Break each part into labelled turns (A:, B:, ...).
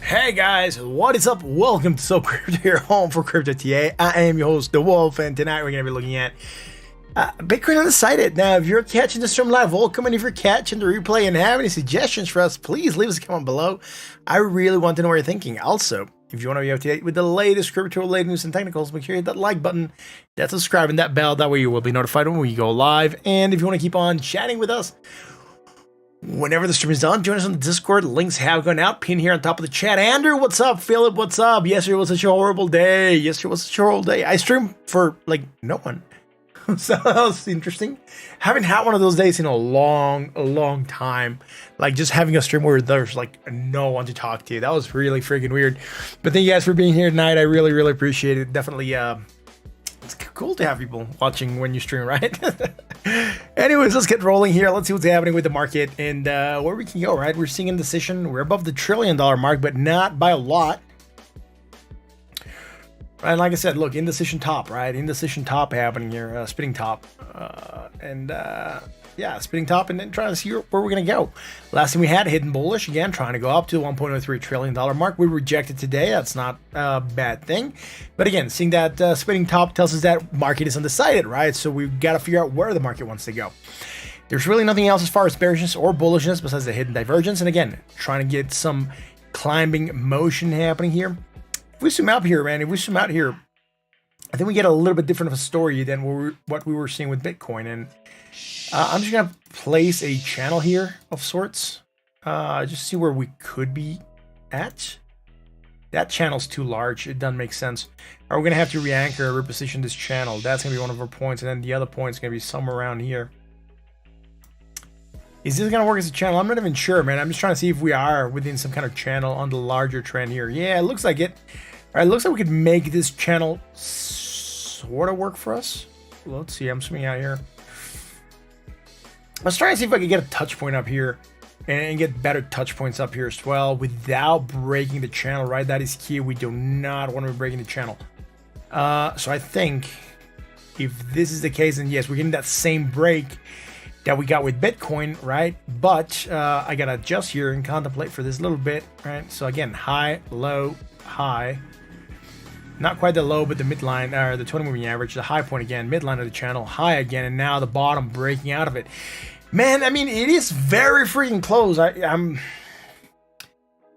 A: Hey guys, what is up? Welcome to So Crypto, your home for Crypto TA. I am your host, The Wolf, and tonight we're going to be looking at Bitcoin Undecided. Now, if you're catching the stream live, welcome, and if you're catching the replay and have any suggestions for us, please leave us a comment below. I really want to know what you're thinking. Also, if you want to be up to date with the latest crypto-related news and technicals, make sure you hit that like button, that subscribe, and that bell. That way you will be notified when we go live. And if you want to keep on chatting with us, whenever the stream is done, join us on the Discord. Links have gone out, pinned here on top of the chat. Andrew, what's up? Philip, what's up? Yesterday was such a horrible day. I streamed for, like, no one. So that was interesting. Haven't had one of those days in a long time. Like, just having a stream where there's, like, no one to talk to. That was really freaking weird. But thank you guys for being here tonight. I really appreciate it. Definitely, it's cool to have people watching when you stream, right? Anyways, let's get rolling here. Let's see what's happening with the market and where we can go, right? We're seeing indecision. We're above the $1 trillion mark, but not by a lot. And like I said, look, indecision top, right? Indecision top happening here, spinning top. Yeah, spinning top and then trying to see where we're going to go. Last time we had hidden bullish, again, trying to go up to the $1.03 trillion mark. We rejected today. That's not a bad thing. But again, seeing that spinning top tells us that market is undecided, right? So we've got to figure out where the market wants to go. There's really nothing else as far as bearishness or bullishness besides the hidden divergence. And again, trying to get some climbing motion happening here. If we zoom out here, man, I think we get a little bit different of a story than what we were seeing with Bitcoin. And I'm just going to place a channel here of sorts. Just see where we could be at. That channel's too large. It doesn't make sense. We're going to have to re-anchor, reposition this channel. That's going to be one of our points. And then the other point is going to be somewhere around here. Is this going to work as a channel? I'm not even sure, man. I'm just trying to see if we are within some kind of channel on the larger trend here. Yeah, it looks like it. All right, it looks like we could make this channel sort of work for us. Let's see. I'm swimming out here. Let's try and see if I can get a touch point up here and get better touch points up here as well without breaking the channel, right? That is key. We do not want to be breaking the channel. So I think if this is the case, then yes, we're getting that same break that we got with Bitcoin, right? But I got to adjust here and contemplate for this little bit, right? So again, high, low, high. Not quite the low, but the midline, or the 20 moving average, the high point again, midline of the channel, high again, and now the bottom breaking out of it. Man, I mean, it is very freaking close. I'm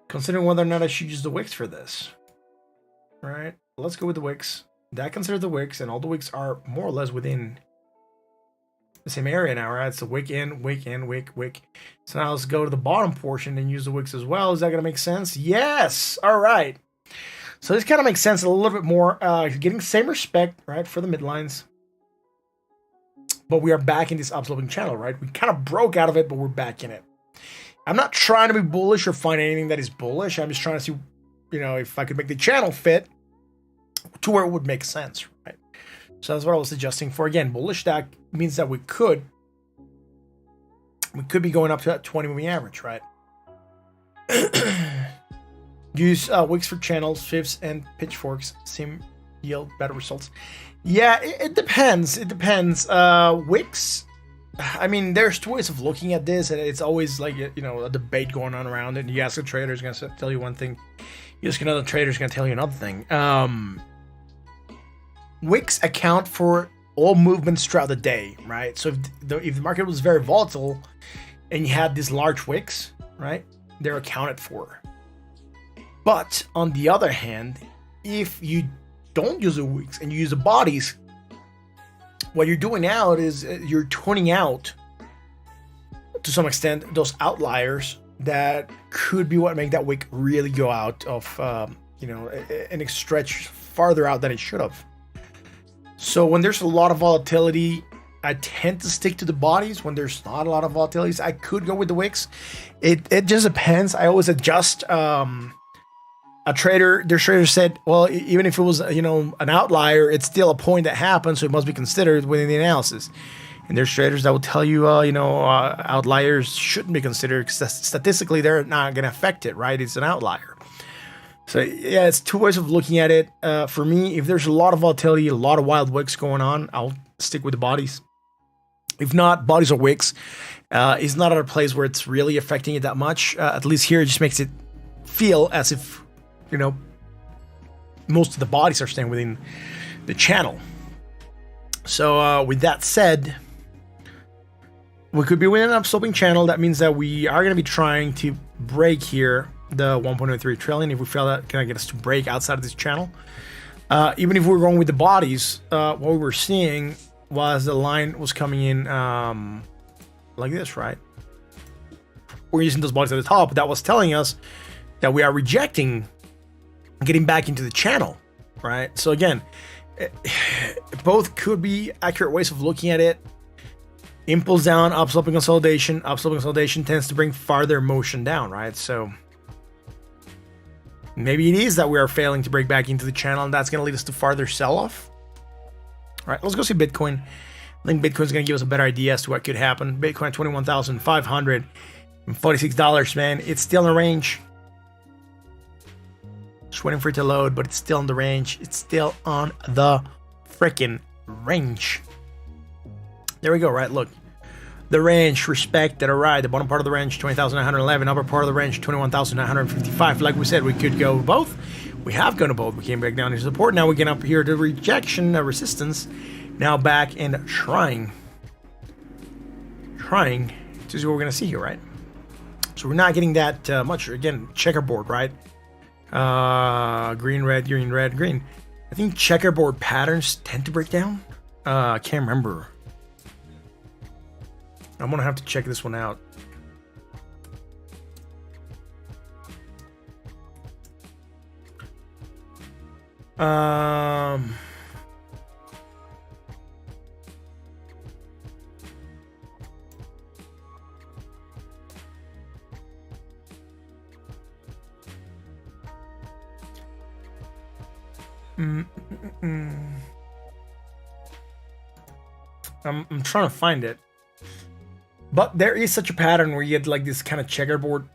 A: considering whether or not I should use the wicks for this. All right, let's go with the wicks. That considers the wicks, and all the wicks are more or less within the same area now, right? So wick in, wick in, wick. So now let's go to the bottom portion and use the wicks as well. Is that going to make sense? Yes. All right. So this kind of makes sense a little bit more. Getting the same respect, right, for the midlines. But we are back in this upsloping channel, right? We kind of broke out of it, but we're back in it. I'm not trying to be bullish or find anything that is bullish. I'm just trying to see, you know, if I could make the channel fit to where it would make sense, right? So that's what I was suggesting for. Again, bullish, that means that we could be going up to that 20 moving average, right? Use wicks for channels, fibs, and pitchforks. Seem yield better results. Yeah, it depends. It depends. Wicks, I mean, there's two ways of looking at this, and it's always like, you know, a debate going on around it. You ask a trader, he's going to tell you one thing. You ask another trader, he's going to tell you another thing. Wicks account for all movements throughout the day, right? So if the market was very volatile and you had these large wicks, right, they're accounted for. But on the other hand, if you don't use the wicks and you use the bodies, what you're doing now is you're tuning out, to some extent, those outliers that could be what make that wick really go out of, you know, and stretch farther out than it should have. So when there's a lot of volatility, I tend to stick to the bodies. When there's not a lot of volatilities, I could go with the wicks. It just depends. I always adjust. Their trader said, well, even if it was, you know, an outlier, it's still a point that happened, so it must be considered within the analysis. And there's traders that will tell you, outliers shouldn't be considered because statistically they're not going to affect it, right? It's an outlier. So yeah, it's two ways of looking at it. For me, if there's a lot of volatility, a lot of wild wicks going on, I'll stick with the bodies. If not, bodies or wicks is not at a place where it's really affecting it that much. At least here, it just makes it feel as if, you know, most of the bodies are staying within the channel. So with that said, we could be within an upsloping channel. That means that we are going to be trying to break here the 1.03 trillion. If we fail that, can I get us to break outside of this channel? Even if we were going with the bodies, what we were seeing was the line was coming in like this, right? We're using those bodies at the top. That was telling us that we are rejecting getting back into the channel, right? So again, both could be accurate ways of looking at it. Impulse down, upsloping consolidation. Upsloping consolidation tends to bring farther motion down, right? So maybe it is that we are failing to break back into the channel, and that's going to lead us to farther sell-off. All right, let's go see Bitcoin. I think Bitcoin's going to give us a better idea as to what could happen. Bitcoin, $21,546, man. It's still in range. Just waiting for it to load, but it's still in the range. It's still on the freaking range. There we go, right? Look. The range, respected, all right. The bottom part of the range, 20,911. Upper part of the range, 21,955. Like we said, we could go to both. We have gone to both. We came back down to support. Now we get up here to rejection, resistance. Now back and trying to see what we're going to see here, right? So we're not getting that much. Again, checkerboard, right? Green, red, green, red, green. I think checkerboard patterns tend to break down. I can't remember. I'm gonna have to check this one out. I'm trying to find it. But there is such a pattern where you get like this kind of checkerboard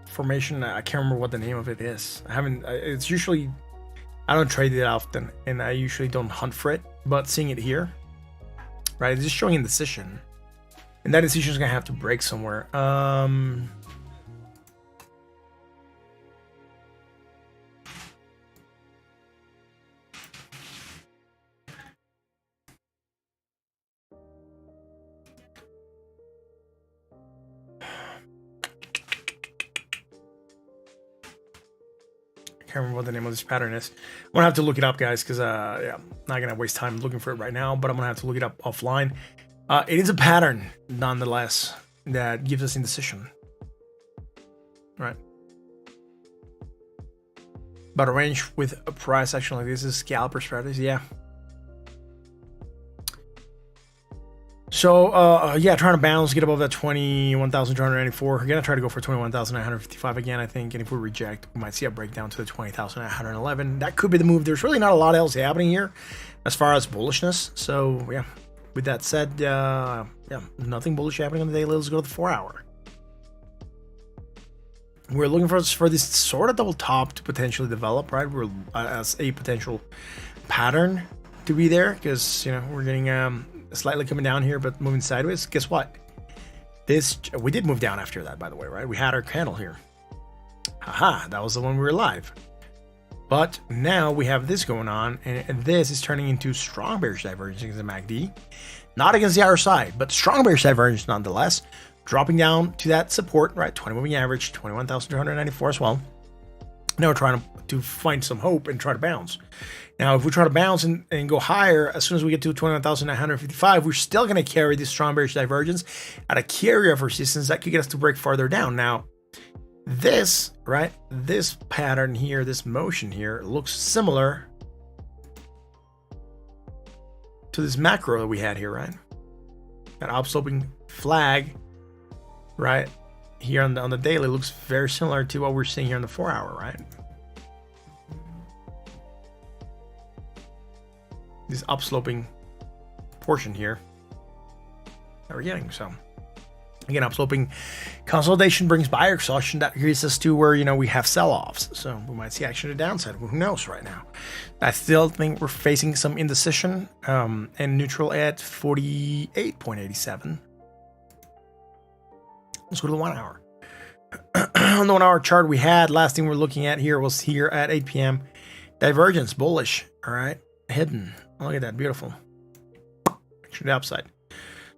A: formation. I can't remember what the name of it is. It's usually, I don't trade it often, and I usually don't hunt for it. But seeing it here, right, it's just showing indecision. And that decision is going to have to break somewhere. Can't remember what the name of this pattern is. I'm gonna have to look it up, guys, because yeah, I'm not gonna waste time looking for it right now, but I'm gonna have to look it up offline. It is a pattern, nonetheless, that gives us indecision, right? But a range with a price action like this is scalper strategy, yeah. So, yeah, trying to bounce, get above that 21,294. We're going to try to go for 21,955 again, I think. And if we reject, we might see a breakdown to the 20,911. That could be the move. There's really not a lot else happening here as far as bullishness. So, yeah, with that said, yeah, nothing bullish happening on the daily. Let's go to the 4-hour. We're looking for this sort of double top to potentially develop, right? We're as a potential pattern to be there because, you know, we're getting slightly coming down here, but moving sideways. Guess what? We did move down after that, by the way, right? We had our candle here. Haha, that was the one we were live. But now we have this going on, and this is turning into strong bearish divergence against the MACD. Not against the RSI, but strong bearish divergence nonetheless. Dropping down to that support, right? 20 moving average, 21,294 as well. Now we're trying to find some hope and try to bounce. Now, if we try to bounce and go higher, as soon as we get to 21,955, we're still going to carry this strong bearish divergence at a carrier of resistance that could get us to break farther down. Now, this, right, this pattern here, this motion here looks similar to this macro that we had here, right? That upsloping flag, right, here on the daily looks very similar to what we're seeing here on the 4-hour, right? This upsloping portion here that we're getting. So again, upsloping consolidation brings buyer exhaustion. That gets us to where, you know, we have sell-offs. So we might see action to the downside. Who knows right now? I still think we're facing some indecision and neutral at 48.87. Let's go to the 1-hour. On the 1 hour chart we had, last thing we're looking at here was here at 8 p.m. Divergence, bullish. All right, hidden. Look at that, beautiful. To the upside.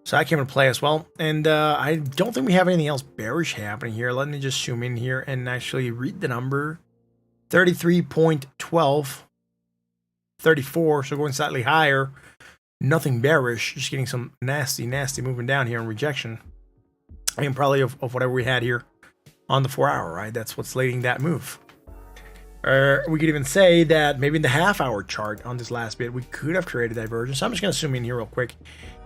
A: So that came into play as well. And I don't think we have anything else bearish happening here. Let me just zoom in here and actually read the number. 33.12. 34, so going slightly higher. Nothing bearish, just getting some nasty movement down here in rejection. I mean, probably of whatever we had here on the 4 hour, right? That's what's leading that move. We could even say that maybe in the half-hour chart on this last bit, we could have created divergence. So I'm just going to zoom in here real quick,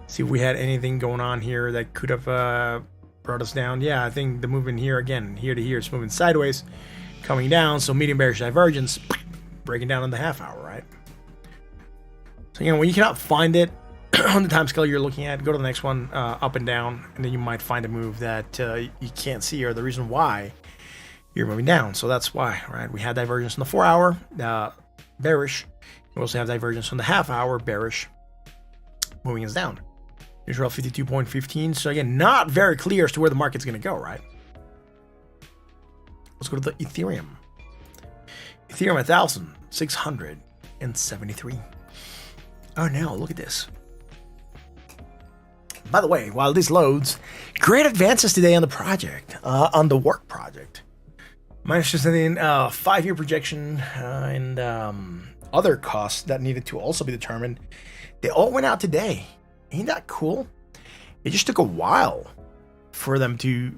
A: see if we had anything going on here that could have brought us down. Yeah, I think the movement here, again, here to here, it's moving sideways, coming down. So medium bearish divergence, breaking down on the half-hour, right? So, you know, when you cannot find it on the time scale you're looking at, go to the next one, up and down, and then you might find a move that you can't see, or the reason why you're moving down. So that's why, right? We had divergence on the 4 hour, bearish. We also have divergence on the half hour, bearish, moving us down. Neutral 52.15. So again, not very clear as to where the market's going to go, right? Let's go to the Ethereum. Ethereum 1,673. Oh no, look at this. By the way, while this loads, great advances today on the project, on the work project. Managed to send in 5-year projection and other costs that needed to also be determined. They all went out today. Ain't that cool? It just took a while for them to,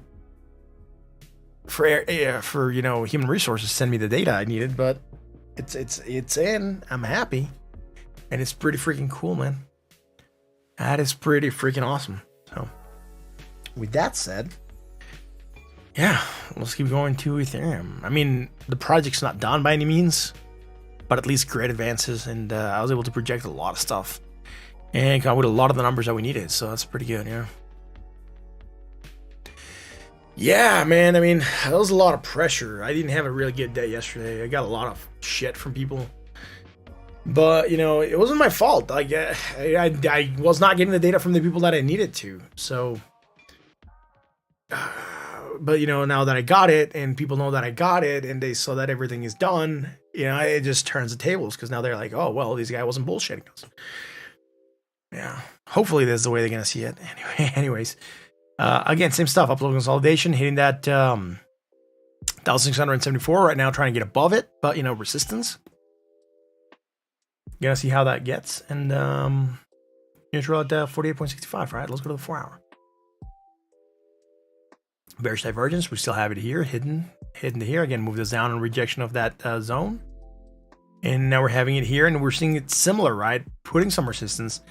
A: for you know, human resources to send me the data I needed, but it's in. I'm happy, and it's pretty freaking cool, man. That is pretty freaking awesome. So, with that said, yeah, let's keep going to Ethereum. I mean, the project's not done by any means, but at least great advances, and I was able to project a lot of stuff and come up with a lot of the numbers that we needed, so that's pretty good, yeah. Yeah, man, I mean, that was a lot of pressure. I didn't have a really good day yesterday. I got a lot of shit from people. But, you know, it wasn't my fault. Like, I was not getting the data from the people that I needed to, so... But, you know, now that I got it, and people know that I got it, and they saw that everything is done, you know, it just turns the tables, because now they're like, oh, well, this guy wasn't bullshitting us. Yeah, hopefully this is the way they're going to see it. Anyways, again, same stuff, upload consolidation, hitting that 1,674 right now, trying to get above it, but, you know, resistance. Gonna see how that gets, and neutral at 48.65, right? Let's go to the 4 hour. Bearish divergence, we still have it here, hidden to here. Again, move this down in rejection of that zone. And now we're having it here, and we're seeing it similar, right? Putting some resistance.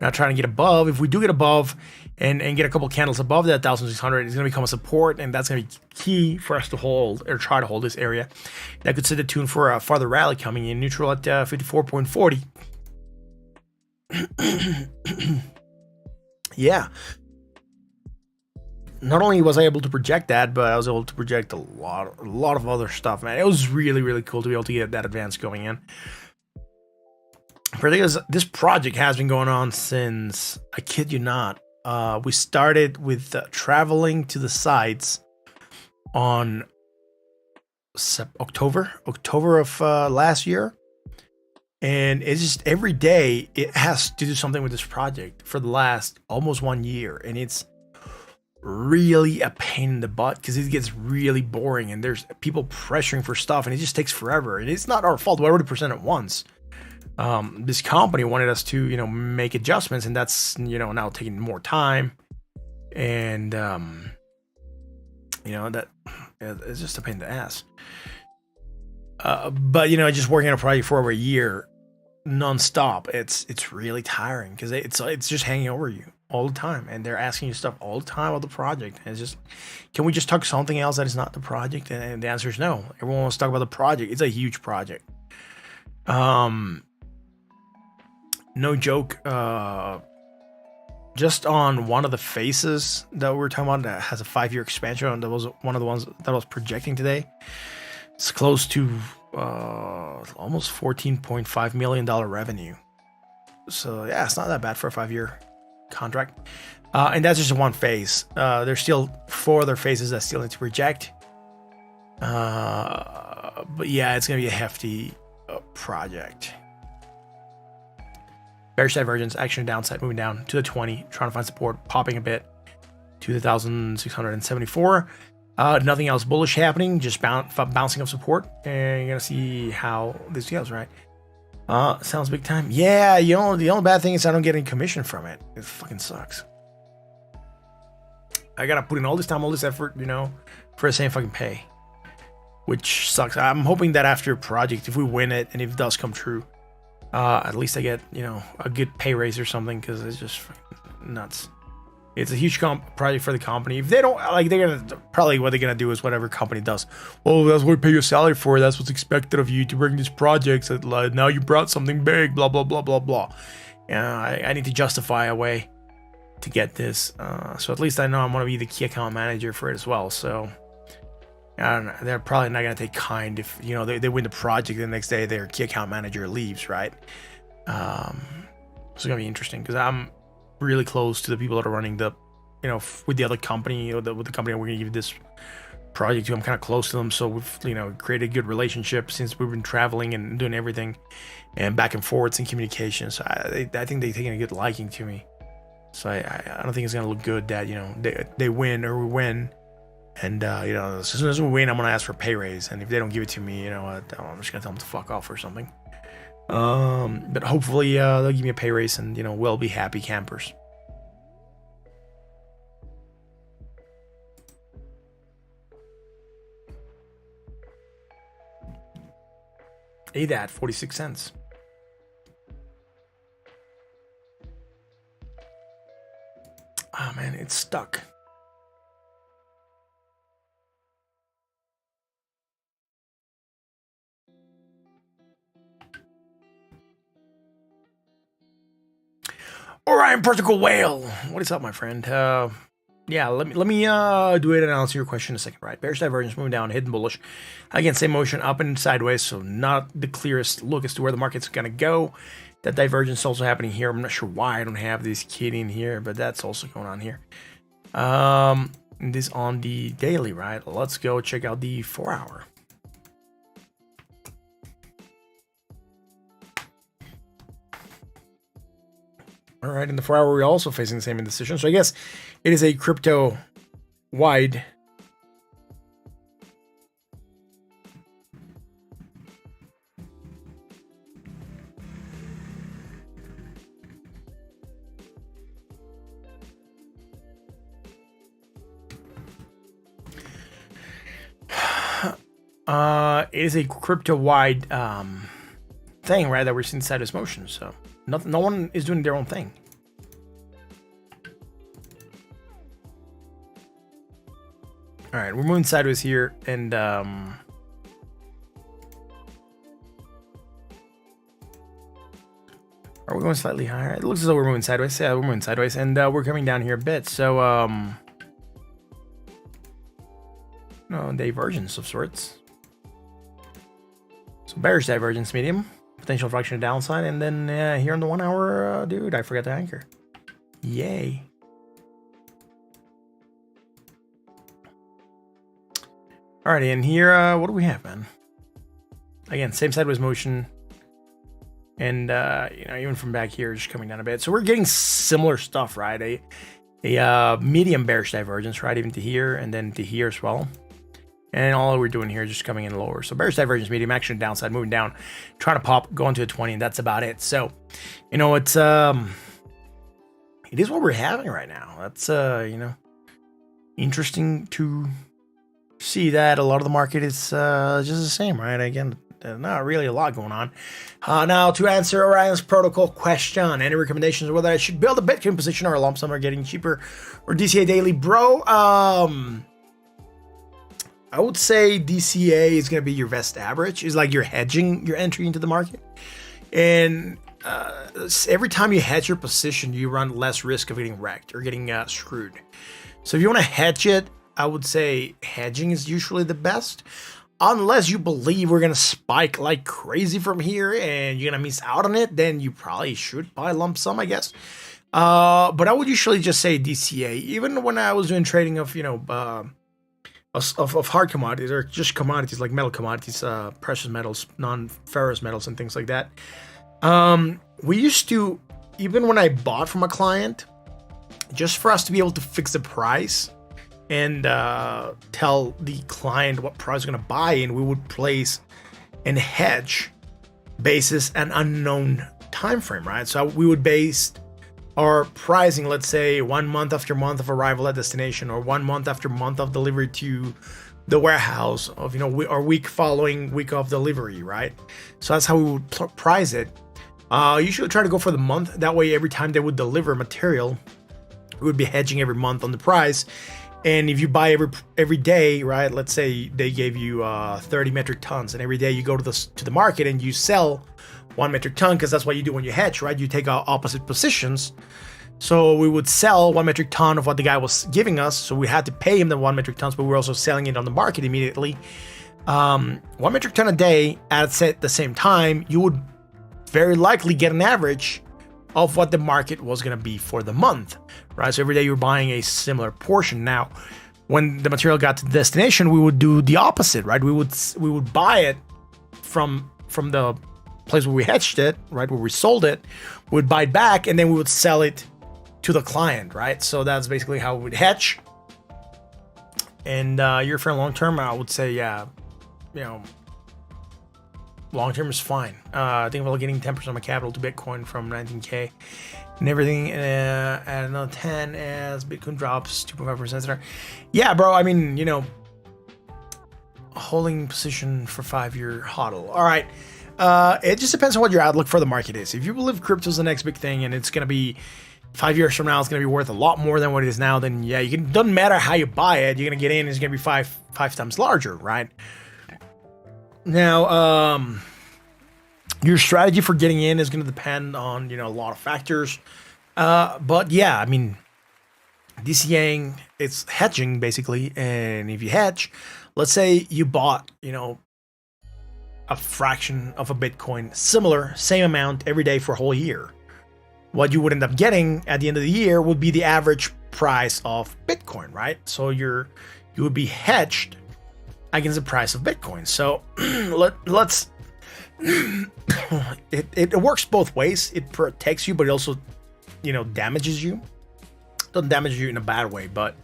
A: Now trying to get above. If we do get above and get a couple candles above that 1,600, it's going to become a support, and that's going to be key for us to hold, or try to hold this area. That could set the tune for a farther rally coming in. Neutral at 54.40. Yeah. Not only was I able to project that, but I was able to project a lot of other stuff, man. It was really, really cool to be able to get that advance going in. Because this project has been going on since, I kid you not, we started with traveling to the sites on October of last year. And it's just every day it has to do something with this project for the last almost 1 year. And it's really a pain in the butt because it gets really boring and there's people pressuring for stuff and it just takes forever. And it's not our fault. We already presented once. This company wanted us to, you know, make adjustments, and that's, you know, now taking more time. And, you know, that it's just a pain in the ass. But, you know, just working on a project for over a year nonstop, it's really tiring because it's just hanging over you all the time, and they're asking you stuff all the time about the project. And it's just, can we just talk something else that is not the project? And the answer is no. Everyone wants to talk about the project. It's a huge project. No joke. Just on one of the faces that we were talking about that has a 5-year expansion, that was one of the ones that I was projecting today. It's close to almost $14.5 million revenue. So yeah, it's not that bad for a 5-year contract. And that's just one phase. There's still 4 other phases that still need to project. But yeah, it's gonna be a hefty project. Bearish divergence, action downside, moving down to the 20, trying to find support, popping a bit to the 1,674. Nothing else bullish happening, just bouncing of support, and you're gonna see how this goes, right? Sounds big time. Yeah, the only bad thing is I don't get any commission from it. It fucking sucks. I gotta put in all this time, all this effort, for the same fucking pay, which sucks. I'm hoping that after a project, if we win it and if it does come true, at least I get a good pay raise or something, because it's just fucking nuts. It's a huge project for the company. If they don't they're gonna probably what they're gonna do is whatever company does. Oh, that's what we pay your salary for. That's what's expected of you to bring these projects. Now you brought something big. Blah blah blah blah blah. I need to justify a way to get this. So at least I know I'm gonna be the key account manager for it as well. So I don't know. They're probably not gonna take kind if they win the project. The next day their key account manager leaves, right? So it's gonna be interesting because I'm really close to the people that are running the with the other company, with the company we're gonna give this project to. I'm kind of close to them, so we've created a good relationship since we've been traveling and doing everything and back and forwards in communication. So I think they're taking a good liking to me. So I don't think it's gonna look good that they win or we win, and as soon as we win, I'm gonna ask for a pay raise, and if they don't give it to me, I'm just gonna tell them to fuck off or something. But hopefully they'll give me a pay raise, and we'll be happy campers. ADAT 46 cents. Oh man, it's stuck. Orion Protocol Whale, what is up, my friend? Yeah, let me do it and answer your question in a second. Right, bearish divergence, moving down, hidden bullish. Again, same motion, up and sideways, so not the clearest look as to where the market's gonna go. That divergence is also happening here. I'm not sure why I don't have this kid in here, but that's also going on here. This on the daily, right? Let's go check out the 4-hour. All right, in the 4-hour, we're also facing the same indecision. So I guess it is a crypto wide. It is a crypto wide thing, right? That we're seeing sideways motion. So no one is doing their own thing. All right, we're moving sideways here, and are we going slightly higher? It looks as though we're moving sideways. Yeah, we're moving sideways, and we're coming down here a bit. So divergence of sorts. So bearish divergence, medium, potential fraction of downside, and then here on the 1-hour, dude, I forgot to anchor. Yay. Alrighty, and here, what do we have, man? Again, same sideways motion, and even from back here, just coming down a bit. So we're getting similar stuff, right? A medium bearish divergence, right, even to here, and then to here as well. And all we're doing here is just coming in lower. So bearish divergence, medium, action downside, moving down, trying to pop, go into a 20, and that's about it. So, it's it is what we're having right now. That's interesting to see that a lot of the market is just the same, right? Again, not really a lot going on. Now, to answer Orion's protocol question, any recommendations whether I should build a Bitcoin position or a lump sum or getting cheaper or DCA daily, bro? I would say DCA is going to be your best average. It's like you're hedging your entry into the market. And every time you hedge your position, you run less risk of getting wrecked or getting screwed. So if you want to hedge it, I would say hedging is usually the best. Unless you believe we're going to spike like crazy from here and you're going to miss out on it, then you probably should buy a lump sum, I guess. But I would usually just say DCA. Even when I was doing trading of, of hard commodities, or just commodities like metal commodities, precious metals, non-ferrous metals, and things like that. We used to, even when I bought from a client, just for us to be able to fix the price and tell the client what price we're going to buy in, we would place and hedge basis an unknown time frame, right? So we would base our pricing, let's say 1 month after month of arrival at destination, or 1 month after month of delivery to the warehouse, of our week following week of delivery, right? So that's how we would price it. Usually try to go for the month. That way, every time they would deliver material, we would be hedging every month on the price. And if you buy every day, right? Let's say they gave you 30 metric tons, and every day you go to the market and you sell 1 metric ton, because that's what you do when you hedge, right? You take opposite positions. So we would sell 1 metric ton of what the guy was giving us. So we had to pay him the 1 metric tons, but we were also selling it on the market immediately. 1 metric ton a day at the same time, you would very likely get an average of what the market was going to be for the month, right? So every day you're buying a similar portion. Now, when the material got to the destination, we would do the opposite, right? We would buy it from the place where we hedged it, right, where we sold it. We would buy it back, and then we would sell it to the client, right? So that's basically how we would hedge. And year for long term, I would say, yeah, long term is fine. I think about getting 10% of my capital to Bitcoin from 19K and everything at another 10 as Bitcoin drops 2.5%. Yeah, bro. I mean, holding position for 5-year hodl. All right. It just depends on what your outlook for the market is. If you believe crypto is the next big thing and it's going to be 5 years from now, it's going to be worth a lot more than what it is now, then yeah, doesn't matter how you buy it. You're going to get in, it's going to be five times larger, right? Now, your strategy for getting in is going to depend on, a lot of factors. But yeah, I mean, DCAing, it's hedging basically. And if you hedge, let's say you bought, a fraction of a Bitcoin, same amount every day for a whole year. What you would end up getting at the end of the year would be the average price of Bitcoin, right? So you would be hedged against the price of Bitcoin. So let's it works both ways. It protects you, but it also damages you. Doesn't damage you in a bad way, but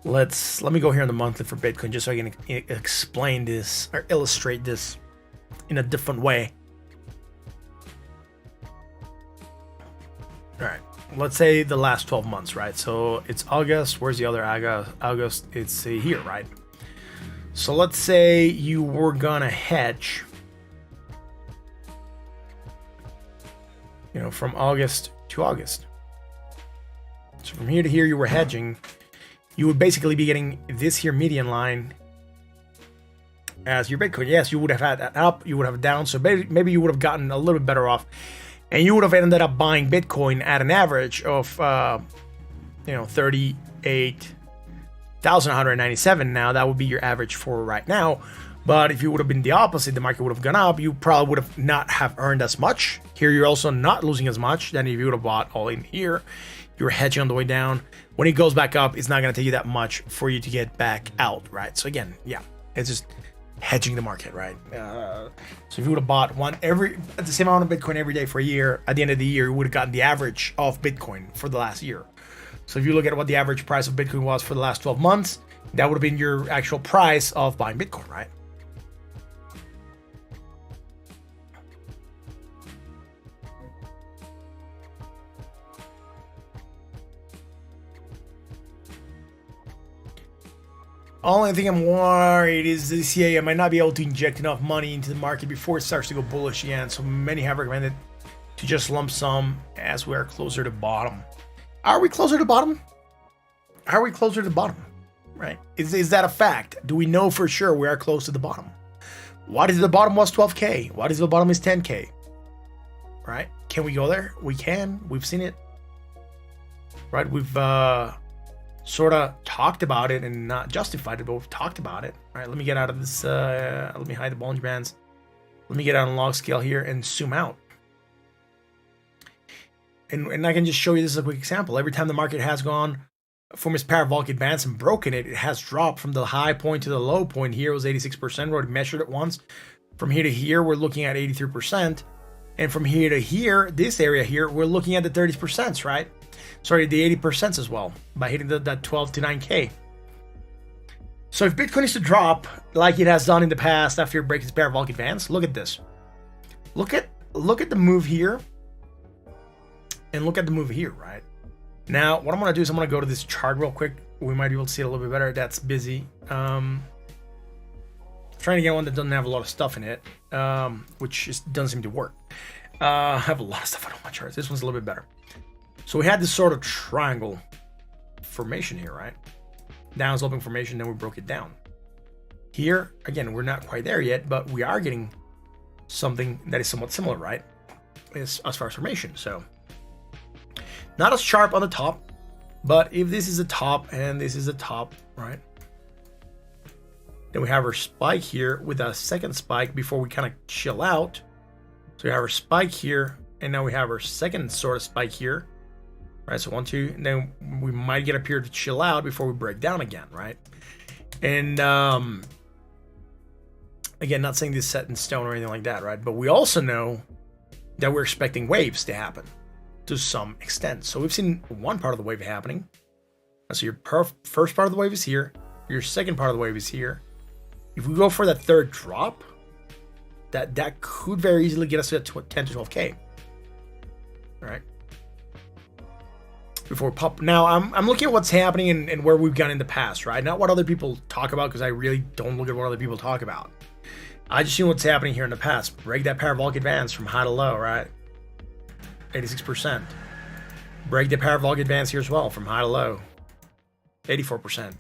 A: let me go here on the monthly for Bitcoin just so I can explain this or illustrate this in a different way. All right, let's say the last 12 months, right? So it's August. Where's the other August? It's here, right? So let's say you were gonna hedge, from August to August. So from here to here, you were hedging. You would basically be getting this here median line as your Bitcoin. Yes, you would have had an up, you would have a down. So maybe you would have gotten a little bit better off, and you would have ended up buying Bitcoin at an average of 38,197. Now that would be your average for right now. But if you would have been the opposite, the market would have gone up. You probably would have not have earned as much. Here, you're also not losing as much than if you would have bought all in here. You're hedging on the way down. When it goes back up, it's not going to take you that much for you to get back out, right? So again, yeah, it's just hedging the market, right? So if you would have bought the same amount of Bitcoin every day for a year, at the end of the year, you would have gotten the average of Bitcoin for the last year. So if you look at what the average price of Bitcoin was for the last 12 months, that would have been your actual price of buying Bitcoin, right? Only thing I'm worried is the CA might not be able to inject enough money into the market before it starts to go bullish again. So many have recommended to just lump sum as we are closer to bottom. Are we closer to bottom? Are we closer to bottom? Right? Is that a fact? Do we know for sure we are close to the bottom? What if the bottom was 12K? What if the bottom is 10K? Right? Can we go there? We can. We've seen it. Right? We've sort of talked about it and not justified it, but we've talked about it. All right, let me get out of this. Let me hide the Bollinger Bands. Let me get out on log scale here and zoom out. And I can just show you this as a quick example. Every time the market has gone from its parabolic advance and broken it, it has dropped from the high point to the low point. Here it was 86%. We already measured it once. From here to here, we're looking at 83%. And from here to here, this area here, we're looking at the 30%, right? Sorry, the 80% as well, by hitting that 12 to 9K. So if Bitcoin is to drop like it has done in the past after it breaks its parabolic advance, look at this. Look at the move here. And look at the move here, right? Now, what I'm going to do is I'm going to go to this chart real quick. We might be able to see it a little bit better. That's busy. Trying to get one that doesn't have a lot of stuff in it, which just doesn't seem to work. I have a lot of stuff on my charts. This one's a little bit better. So we had this sort of triangle formation here, right? Down sloping formation, then we broke it down. Here, again, we're not quite there yet, but we are getting something that is somewhat similar, right? As far as formation, so. Not as sharp on the top, but if this is a top and this is a top, right? Then we have our spike here with a second spike before we kind of chill out. So we have our spike here, and now we have our second sort of spike here, right? So 1, 2, and then we might get up here to chill out before we break down again, right? And again, not saying this is set in stone or anything like that, right? But we also know that we're expecting waves to happen to some extent. So we've seen one part of the wave happening. So your first part of the wave is here. Your second part of the wave is here. If we go for that third drop, that could very easily get us to 10 to 12K. All right. Before we pop. Now I'm looking at what's happening and where we've gone in the past, right? Not what other people talk about, because I really don't look at what other people talk about. I just see what's happening here in the past. Break that parabolic advance from high to low, right? 86%. Break the parabolic advance here as well from high to low. 84%.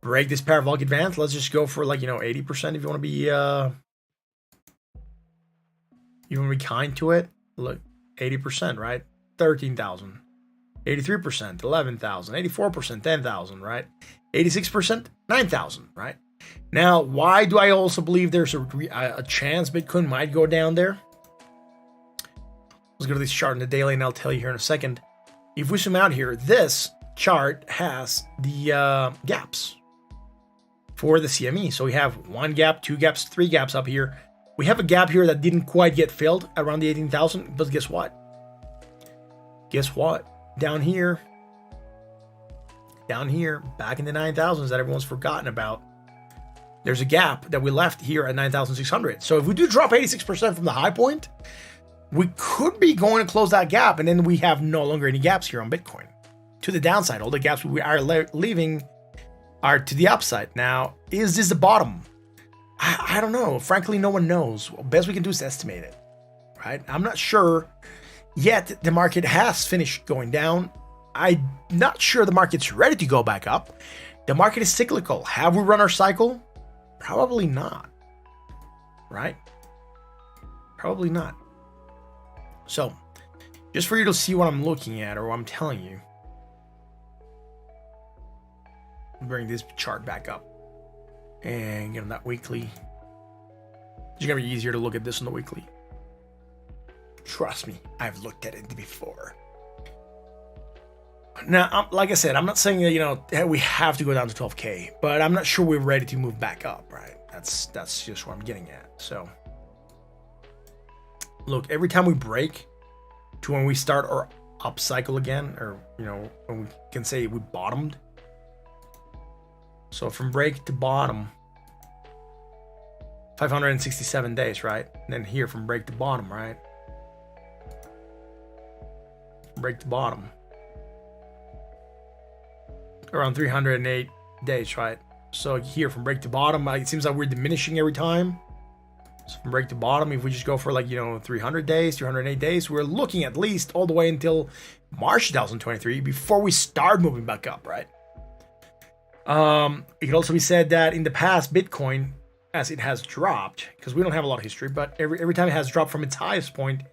A: Break this parabolic advance. Let's just go for 80% if you want to be kind to it. Look, 80%, right? 13,000. 83%, 11,000. 84%, 10,000, right? 86%, 9,000, right? Now, why do I also believe there's a chance Bitcoin might go down there? Let's go to this chart in the daily, and I'll tell you here in a second. If we zoom out here, this chart has the gaps for the CME. So we have 1 gap, 2 gaps, 3 gaps up here. We have a gap here that didn't quite get filled around the 18,000, but guess what? Guess what? Down here, back in the 9,000s that everyone's forgotten about, there's a gap that we left here at 9,600. So if we do drop 86% from the high point, we could be going to close that gap, and then we have no longer any gaps here on Bitcoin. To the downside, all the gaps we are leaving are to the upside. Now, is this the bottom? I don't know. Frankly, no one knows. Best we can do is estimate it, right? I'm not sure yet. The market has finished going down. I'm not sure the market's ready to go back up. The market is cyclical. Have we run our cycle? Probably not, right? Probably not. So, just for you to see what I'm looking at or what I'm telling you, I'll bring this chart back up and get on that weekly. It's gonna be easier to look at this on the weekly. Trust me, I've looked at it before. Now, like I said, I'm not saying that we have to go down to 12K, but I'm not sure we're ready to move back up, right? That's just what I'm getting at. So, look, every time we break to when we start our up cycle again, or when we can say we bottomed. So from break to bottom, 567 days, right? And then here from break to bottom, right? Break to bottom, around 308 days, right? So here from break to bottom, it seems like we're diminishing every time. So from break to bottom, if we just go for 300 days, 308 days, we're looking at least all the way until March 2023 before we start moving back up, right? It could also be said that in the past, Bitcoin, as it has dropped, because we don't have a lot of history, but every time it has dropped from its highest point,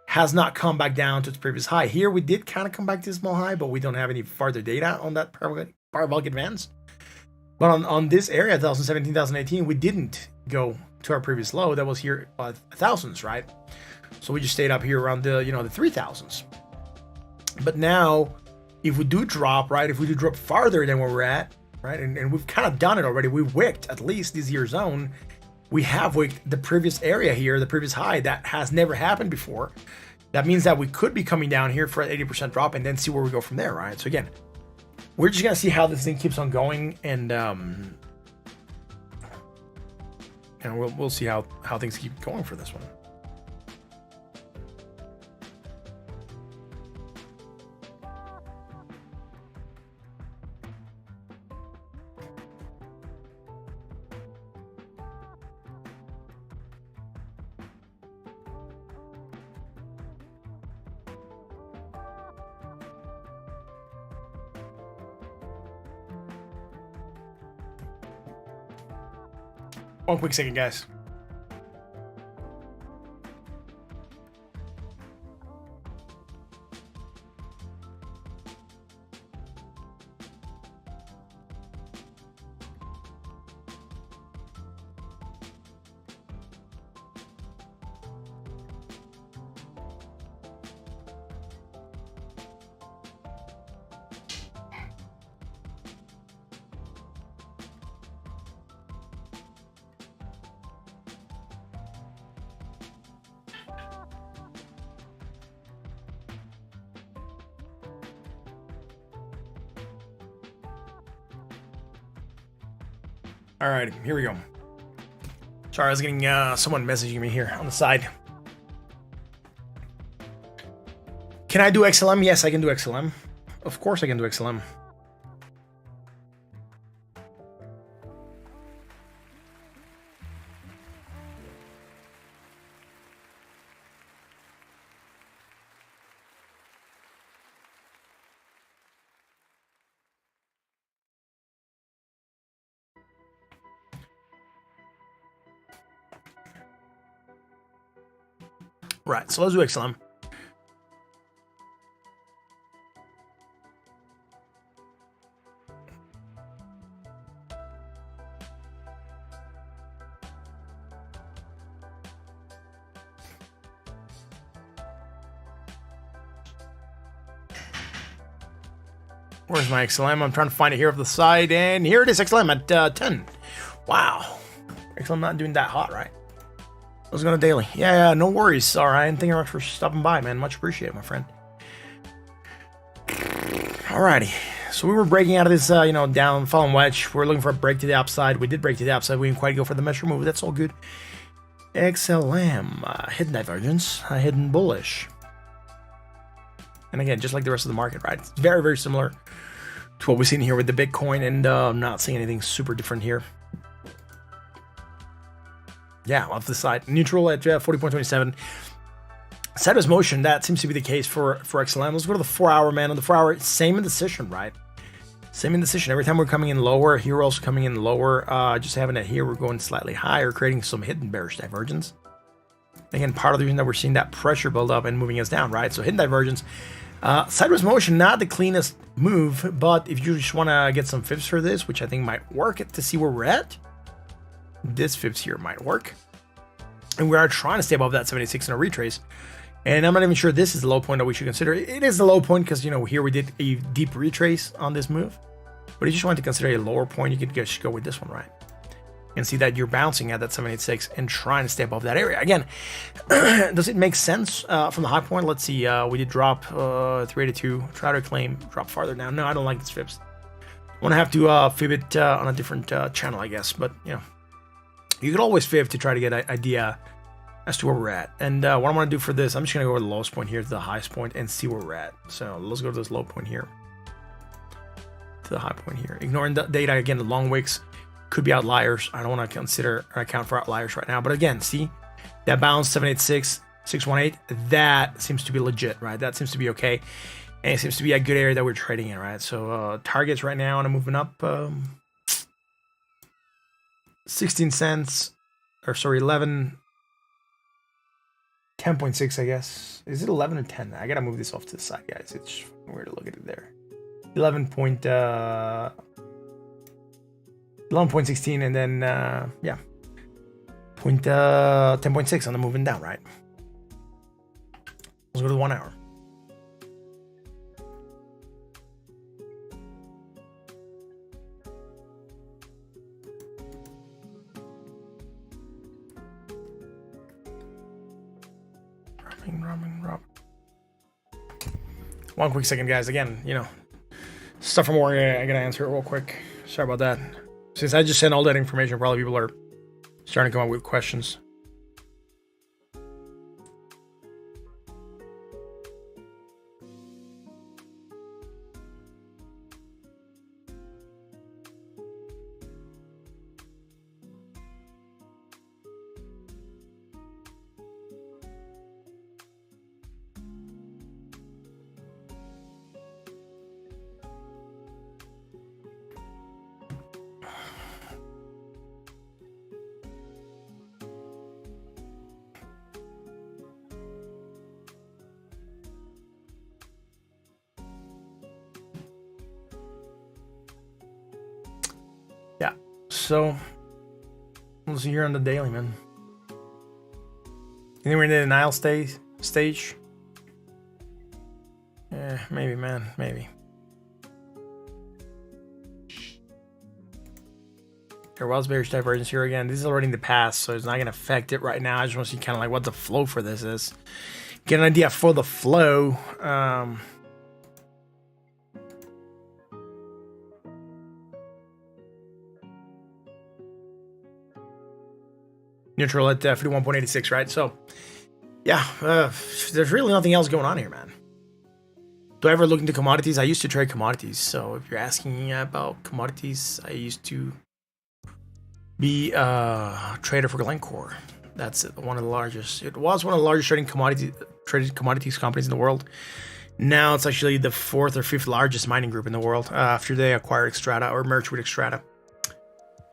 A: has not come back down to its previous high. Here we did kind of come back to a small high, but we don't have any further data on that parabolic advance. But on this area, 2017, 2018, we didn't go to our previous low that was here thousands, right? So we just stayed up here around the the 3,000s. But now if we do drop, right, if we do drop farther than where we're at, right, and we've kind of done it already, we wicked at least this year zone, we have wicked the previous area here, the previous high. That has never happened before. That means that we could be coming down here for an 80% drop and then see where we go from there, right? So again, we're just gonna see how this thing keeps on going, and we'll see how things keep going for this one. One quick second, guys. All right, here we go. Sorry, I was getting someone messaging me here on the side. Can I do XLM? Yes, I can do XLM. Of course I can do XLM. Right, so let's do XLM. Where's my XLM? I'm trying to find it here off the side, and here it is, XLM at 10. Wow. XLM not doing that hot, right? Let's go to daily. Yeah, no worries. All right, thank you very much for stopping by, man. Much appreciated, my friend. Alrighty. So we were breaking out of this, down fallen wedge. We're looking for a break to the upside. We did break to the upside. We didn't quite go for the measure move. That's all good. XLM, hidden divergence, hidden bullish. And again, just like the rest of the market, right? It's very, very similar to what we've seen here with the Bitcoin, and I'm not seeing anything super different here. Yeah, off the side. Neutral at 40.27. Sideways motion, that seems to be the case for XLM. Let's go to the 4-hour, man. On the 4-hour, same indecision, right? Same indecision. Every time we're coming in lower, here we're also coming in lower. Just having it here, we're going slightly higher, creating some hidden bearish divergence. Again, part of the reason that we're seeing that pressure build up and moving us down, right? So hidden divergence. Sideways motion, not the cleanest move, but if you just want to get some fibs for this, which I think might work to see where we're at, this fibs here might work. And we are trying to stay above that 76 in a retrace. And I'm not even sure this is the low point that we should consider. It is the low point because, here we did a deep retrace on this move. But if you just want to consider a lower point, you could just go with this one, right? And see that you're bouncing at that 786 and trying to stay above that area. Again, does it make sense from the high point? Let's see. We did drop 382. Try to claim, drop farther down. No, I don't like this fibs. I want to have to fib it on a different channel, I guess. But, you could always fib to try to get an idea as to where we're at. And what I'm going to do for this, I'm just going to go to the lowest point here to the highest point and see where we're at. So let's go to this low point here to the high point here. Ignoring the data, again, the long wicks could be outliers. I don't want to consider or account for outliers right now. But again, see that bounce 786, 618, that seems to be legit, right? That seems to be okay. And it seems to be a good area that we're trading in, right? So targets right now, and I'm moving up 16 cents, or sorry, 10.6, I guess. Is it 11 or 10? I gotta move this off to the side, guys. It's weird to look at it there. 11.16, and then, 10.6 on the moving down, right? Let's go to the 1 hour. One quick second, guys. Again, you know, stuff from work. I gotta answer it real quick. Sorry about that. Since I just sent all that information, probably people are starting to come up with questions. Yeah, so let's see here on the daily, man. You think we're in the denial stage? Yeah, maybe, man, maybe. There was bearish divergence here again. This is already in the past, so it's not going to affect it right now. I just want to see kind of like what the flow for this is. Get an idea for the flow. Neutral at 51.86, right? So, yeah, there's really nothing else going on here, man. Do I ever look into commodities? I used to trade commodities. So if you're asking about commodities, I used to be a trader for Glencore. That's one of the largest. It was one of the largest traded commodities companies in the world. Now it's actually the 4th or 5th largest mining group in the world after they acquired Xstrata or merged with Xstrata.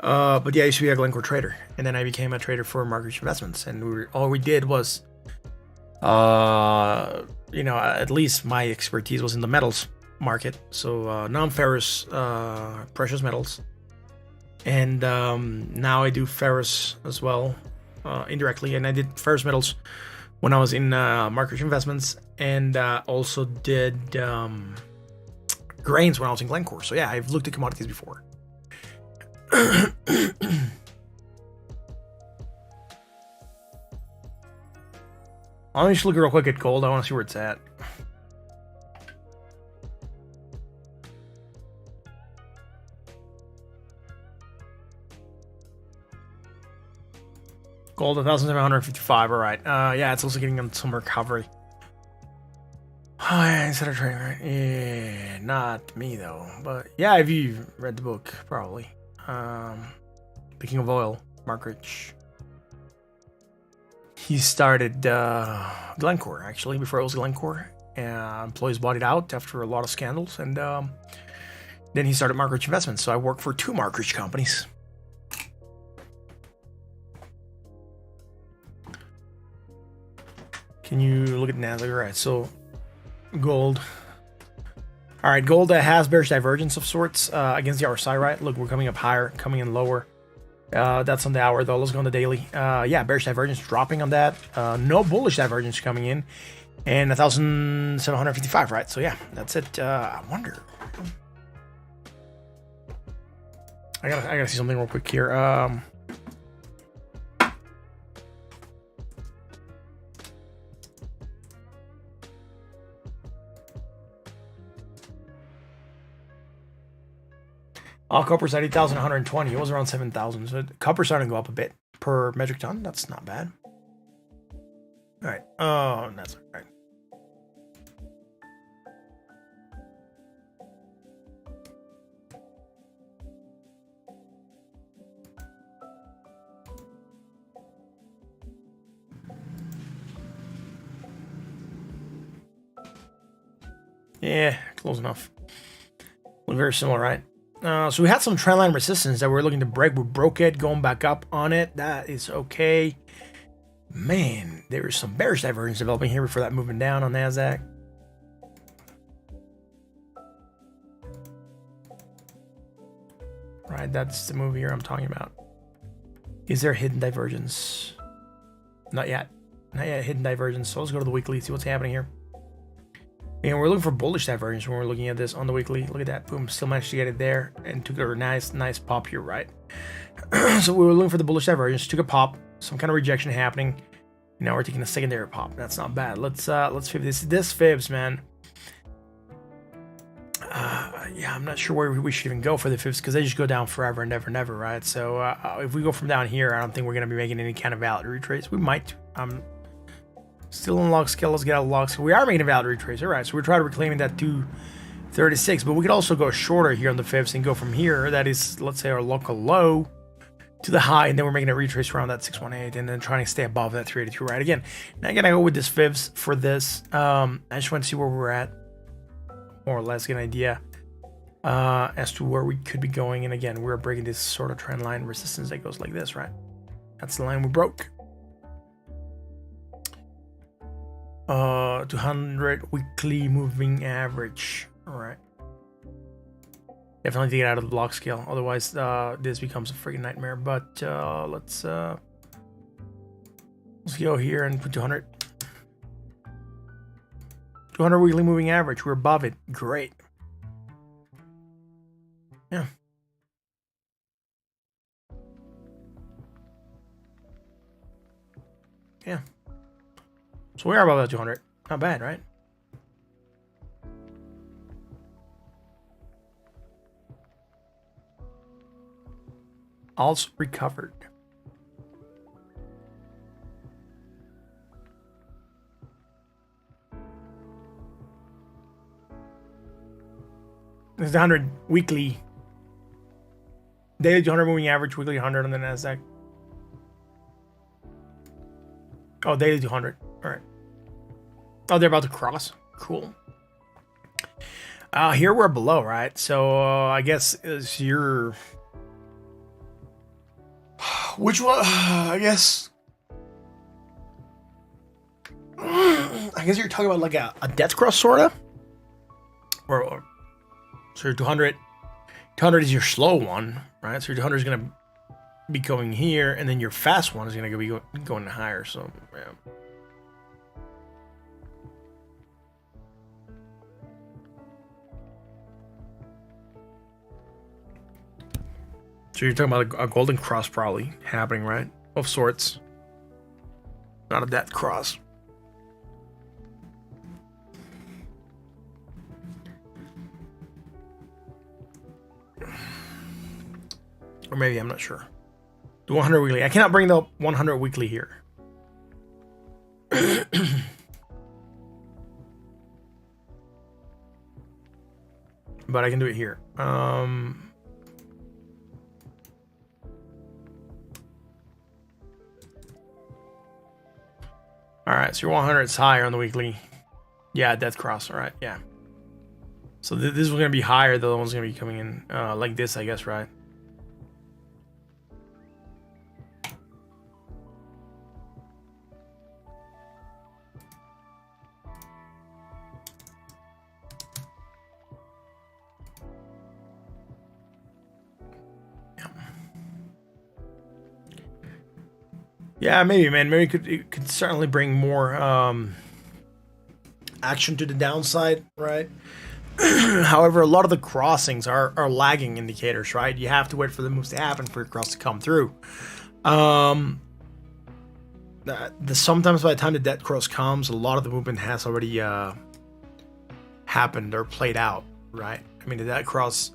A: But yeah, I used to be a Glencore trader, and then I became a trader for Market Investments, and all we did was, you know, at least my expertise was in the metals market, so non-ferrous precious metals, and now I do ferrous as well, indirectly, and I did ferrous metals when I was in Market Investments, and also did grains when I was in Glencore. So yeah, I've looked at commodities before. Let me just look real quick at gold. I want to see where it's at. Gold 1,755. All right. Yeah, it's also getting some recovery. Oh, yeah, instead of trading, right? Yeah, not me though. But yeah, if you read the book, probably. Speaking of oil, Mark Rich. He started Glencore, actually, before it was Glencore. Employees bought it out after a lot of scandals, and then he started Mark Rich Investments. So I work for 2 Mark Rich companies. Can you look at Nasdaq? Right, so gold. All right, gold has bearish divergence of sorts against the RSI, right? Look, we're coming up higher, coming in lower. That's on the hour, though. Let's go on the daily. Yeah, bearish divergence dropping on that. No bullish divergence coming in. And 1,755, right? So, yeah, that's it. I wonder. I gotta see something real quick here. Copper's at 8,120. It was around 7,000. So copper's starting to go up a bit per metric ton. That's not bad. All right. Oh, that's all right. Yeah, close enough. Look very similar, right? So we had some trendline resistance that we're looking to break. We broke it, going back up on it. That is okay. Man, there is some bearish divergence developing here before that moving down on NASDAQ. Right, that's the move here I'm talking about. Is there hidden divergence? Not yet. Not yet hidden divergence. So let's go to the weekly, see what's happening here. And we're looking for bullish divergence when we're looking at this on the weekly. Look at that. Boom. Still managed to get it there and took a nice pop here, right? So we were looking for the bullish divergence. Took a pop. Some kind of rejection happening. Now we're taking a secondary pop. That's not bad. Let's fib this fibs, man. Yeah, I'm not sure where we should even go for the fibs because they just go down forever and never and never, right? So if we go from down here, I don't think we're gonna be making any kind of valid retrace. We might. Still on log scale. Let's get out of log scale. We are making a valid retrace. All right, so we're trying to reclaiming that 236, but we could also go shorter here on the fibs and go from here. That is, let's say, our local low to the high, and then we're making a retrace around that 618, and then trying to stay above that 382, right? Again, now I'm gonna go with this fibs for this. I just want to see where we're at, more or less, get an idea as to where we could be going. And again, we're breaking this sort of trend line resistance that goes like this, right? That's the line we broke. 200 weekly moving average. All right. Definitely take it out of the block scale. Otherwise, this becomes a freaking nightmare. But let's go here and put 200. 200 weekly moving average. We're above it. Great. Yeah. Yeah. So we are above that 200. Not bad, right? Also recovered. There's 100 weekly. Daily 200 moving average, weekly 100 on the NASDAQ. Oh, daily 200. All right. Oh, they're about to cross. Cool. Here we're below, right? So I guess is your... Which one? I guess you're talking about like a death cross, sorta? Or so your 200 is your slow one, right? So your 200 is going to be going here, and then your fast one is going to be going higher. So, yeah. So you're talking about a golden cross probably happening, right? Of sorts. Not a death cross. Or maybe, I'm not sure. The 100 weekly. I cannot bring the 100 weekly here. But I can do it here. Alright, so your 100 is higher on the weekly. Yeah, death cross. Alright, yeah. So this is going to be higher. The other one's going to be coming in like this, I guess, right? Yeah, maybe, man. Maybe it could certainly bring more action to the downside, right? However, a lot of the crossings are lagging indicators, right? You have to wait for the moves to happen for your cross to come through. Sometimes by the time the death cross comes, a lot of the movement has already happened or played out, right? I mean, the death cross,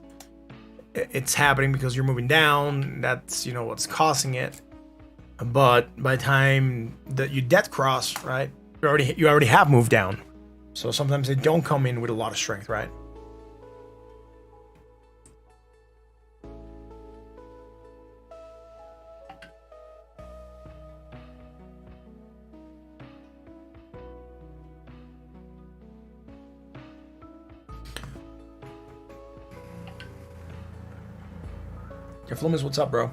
A: it's happening because you're moving down. That's, what's causing it. But by the time that you death cross, right, you already have moved down. So sometimes they don't come in with a lot of strength, right? Yeah, Flumis, what's up, bro?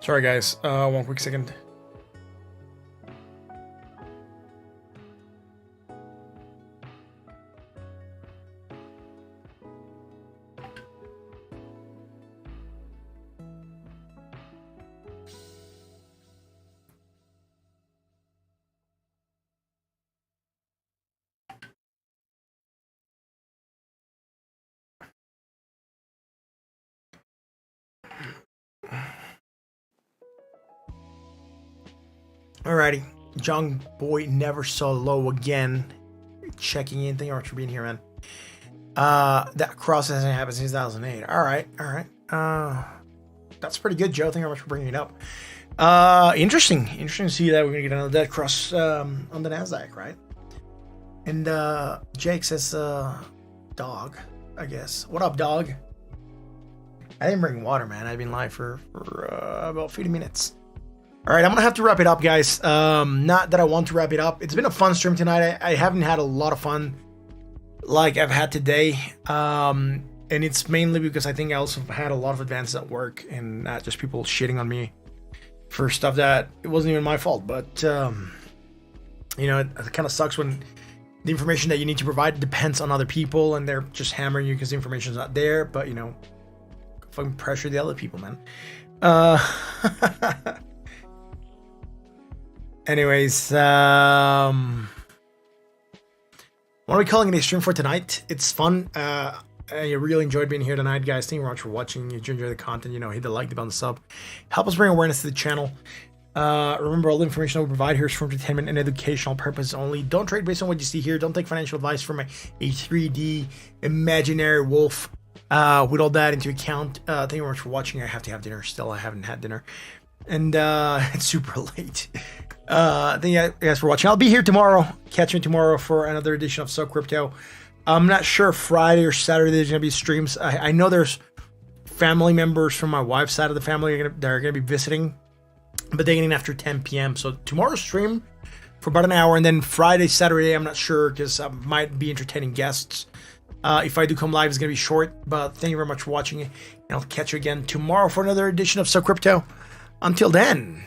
A: Sorry, guys. One quick second. Alrighty. John Boy never saw low again. Checking in. Thank you very much for being here, man. That cross hasn't happened since 2008. Alright. That's pretty good, Joe. Thank you very much for bringing it up. Interesting to see that we're gonna get another dead cross on the Nasdaq, right? And Jake says dog, I guess. What up, dog? I didn't bring water, man. I've been live for about 50 minutes. All right, I'm gonna have to wrap it up, guys. Not that I want to wrap it up. It's been a fun stream tonight. I haven't had a lot of fun like I've had today, and it's mainly because I think I also had a lot of advances at work and not just people shitting on me for stuff that it wasn't even my fault. But you know, it kind of sucks when the information that you need to provide depends on other people and they're just hammering you because the information's not there. But you know, fucking pressure the other people, man. Anyways, what are we calling it a stream for tonight? It's fun. I really enjoyed being here tonight, guys. Thank you very much for watching. If you enjoy the content, you know, hit the like button, the sub. Help us bring awareness to the channel. Remember, all the information that we provide here is for entertainment and educational purposes only. Don't trade based on what you see here. Don't take financial advice from a 3D imaginary wolf. With all that into account, thank you very much for watching. I have to have dinner still. I haven't had dinner. And it's super late. Thank you guys for watching. I'll be here tomorrow. Catch me tomorrow for another edition of So Crypto. I'm not sure Friday or Saturday there's going to be streams. I know there's family members from my wife's side of the family that are going to be visiting, but they're getting after 10 p.m. So tomorrow's stream for about an hour, and then Friday, Saturday, I'm not sure because I might be entertaining guests. If I do come live, it's going to be short, but thank you very much for watching, and I'll catch you again tomorrow for another edition of So Crypto. Until then.